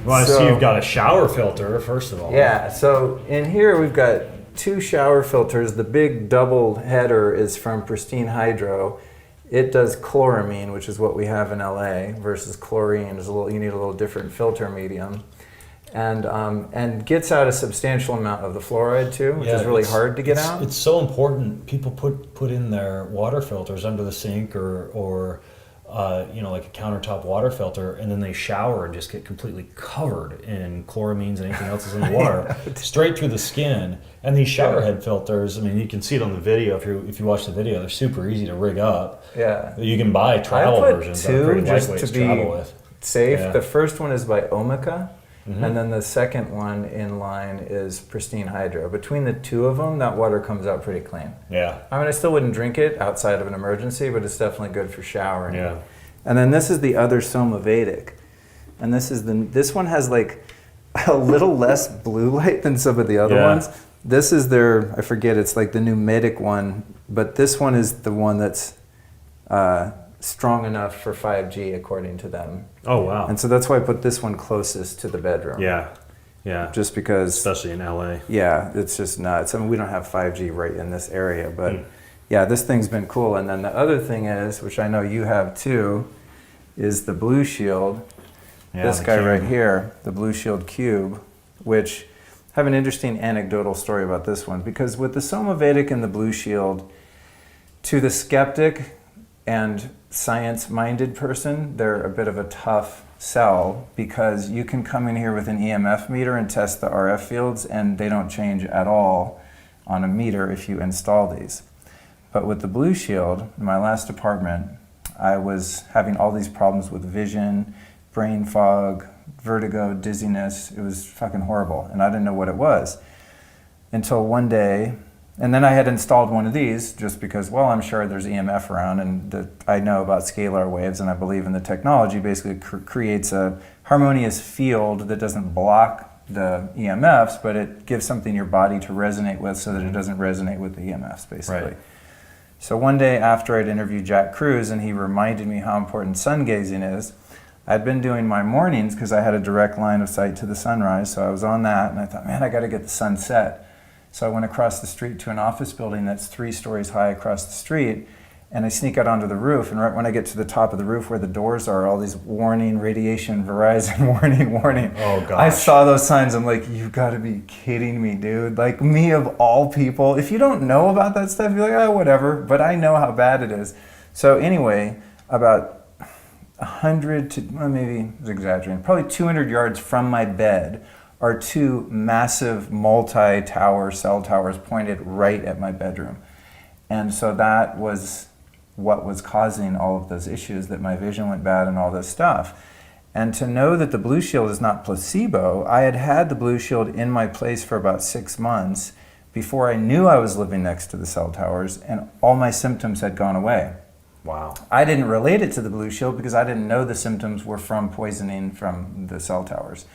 Well, I see you've got a shower filter, first of all. Yeah, so in here we've got 2 shower filters. The big double header is from Pristine Hydro. It does chloramine, which is what we have in LA, versus chlorine. You need a little different filter medium. And gets out a substantial amount of the fluoride too, which is really hard to get out. It's so important. People put in their water filters under the sink or like a countertop water filter, and then they shower and just get completely covered in chloramines and anything else that's in the water, straight through the skin. And these shower head filters, I mean, you can see it on the video. If you watch the video, they're super easy to rig up. Yeah, you can buy travel versions that are pretty lightweight to travel with. Safe. Yeah. The first one is by Omica. Mm-hmm. And then the second one in line is Pristine Hydro. Between the 2 of them, that water comes out pretty clean. Yeah. I mean, I still wouldn't drink it outside of an emergency, but it's definitely good for showering. Yeah. And then this is the other Somavedic. And this one has like a little less blue light than some of the other ones. This is I forget, it's like the pneumatic one, but this one is the one that's strong enough for 5G according to them. Oh wow. And so that's why I put this one closest to the bedroom. Yeah. Yeah. Just because, especially in LA. Yeah, it's just nuts. I mean, we don't have 5G right in this area, but yeah, this thing's been cool. And then the other thing is, which I know you have too, is the Blue Shield. Yeah, this guy right here, the Blue Shield Cube, which I have an interesting anecdotal story about this one, because with the Somavedic and the Blue Shield, to the skeptic and science-minded person, they're a bit of a tough sell, because you can come in here with an EMF meter and test the RF fields, and they don't change at all on a meter if you install these. But with the Blue Shield, in my last apartment, I was having all these problems with vision, brain fog, vertigo, dizziness. It was fucking horrible, and I didn't know what it was until one day. And then I had installed one of these just because, well, I'm sure there's EMF around, and I know about scalar waves, and I believe in the technology. Basically creates a harmonious field that doesn't block the EMFs, but it gives something your body to resonate with so that it doesn't resonate with the EMFs, basically. Right. So one day after I'd interviewed Jack Cruz, and he reminded me how important sun gazing is, I'd been doing my mornings because I had a direct line of sight to the sunrise, so I was on that, and I thought, man, I got to get the sunset. So I went across the street to an office building that's 3 stories high across the street, and I sneak out onto the roof, and right when I get to the top of the roof where the doors are, all these warning, radiation, Verizon, warning. Oh, gosh. I saw those signs. I'm like, you gotta be kidding me, dude. Like, me of all people. If you don't know about that stuff, you're like, oh, whatever. But I know how bad it is. So anyway, about 100 to, well, maybe I was exaggerating, probably 200 yards from my bed are 2 massive multi-tower cell towers pointed right at my bedroom. And so that was what was causing all of those issues, that my vision went bad and all this stuff. And to know that the Blue Shield is not placebo, I had had the Blue Shield in my place for about 6 months before I knew I was living next to the cell towers, and all my symptoms had gone away. Wow. I didn't relate it to the Blue Shield because I didn't know the symptoms were from poisoning from the cell towers.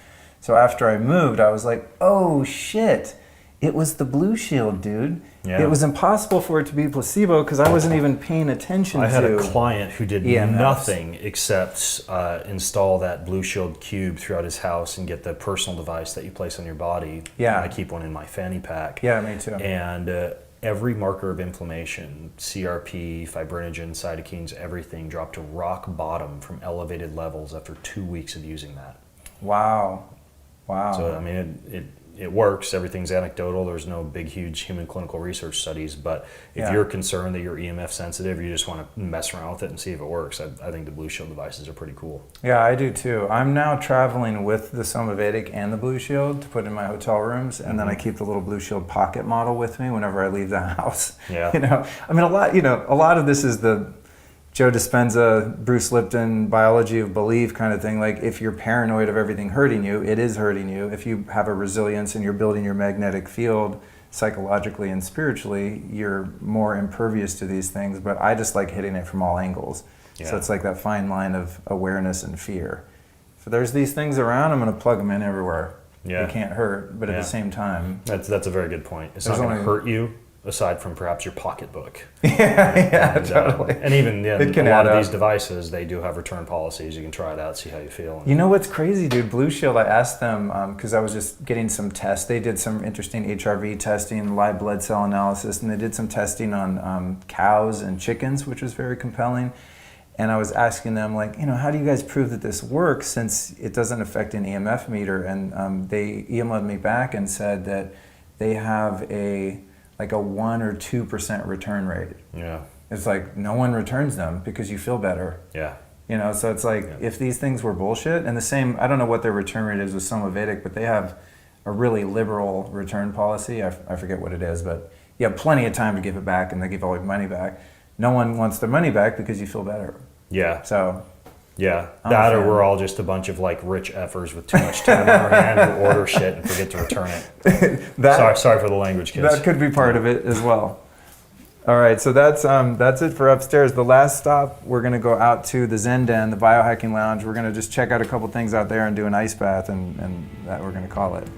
So after I moved, I was like, oh shit, it was the Blue Shield, dude. Yeah. It was impossible for it to be placebo because I wasn't even paying attention to I had a client who did EMFs. Nothing except install that Blue Shield cube throughout his house and get the personal device that you place on your body. Yeah. I keep one in my fanny pack. Yeah, me too. And every marker of inflammation, CRP, fibrinogen, cytokines, everything dropped to rock bottom from elevated levels after 2 weeks of using that. Wow. Wow. So, I mean, it works. Everything's anecdotal. There's no big, huge human clinical research studies. But if you're concerned that you're EMF sensitive, or you just want to mess around with it and see if it works, I think the Blue Shield devices are pretty cool. Yeah, I do too. I'm now traveling with the Somavedic and the Blue Shield to put in my hotel rooms, and then I keep the little Blue Shield pocket model with me whenever I leave the house. Yeah. I mean, a lot of this is the Joe Dispenza, Bruce Lipton, biology of belief kind of thing. Like, if you're paranoid of everything hurting you, it is hurting you. If you have a resilience and you're building your magnetic field psychologically and spiritually, you're more impervious to these things. But I just like hitting it from all angles. Yeah. So it's like that fine line of awareness and fear. If there's these things around, I'm going to plug them in everywhere. Yeah. They can't hurt, but at the same time... That's a very good point. It's not going to hurt you. aside from perhaps your pocketbook. Yeah, And, totally. And even It can a lot add of up. these devices, they do have return policies. You can try it out, see how you feel. You know what's crazy, dude? Blue Shield, I asked them, because I was just getting some tests. They did some interesting HRV testing, live blood cell analysis, and they did some testing on cows and chickens, which was very compelling. And I was asking them, like, how do you guys prove that this works since it doesn't affect an EMF meter? And they emailed me back and said that they have a 1 or 2% return rate. Yeah. It's like no one returns them because you feel better. Yeah. So it's like if these things were bullshit, and the same, I don't know what their return rate is with Somavedic, but they have a really liberal return policy. I forget what it is, but you have plenty of time to give it back, and they give all your money back. No one wants their money back because you feel better. Yeah. So. Yeah, I'm that a or fan. we're all just a bunch of like rich effers with too much time on our hand who order shit and forget to return it. Sorry for the language, kids. That could be part of it as well. All right, so that's it for upstairs. The last stop, we're going to go out to the Zen Den, the Biohacking Lounge. We're going to just check out a couple things out there and do an ice bath, and that we're going to call it.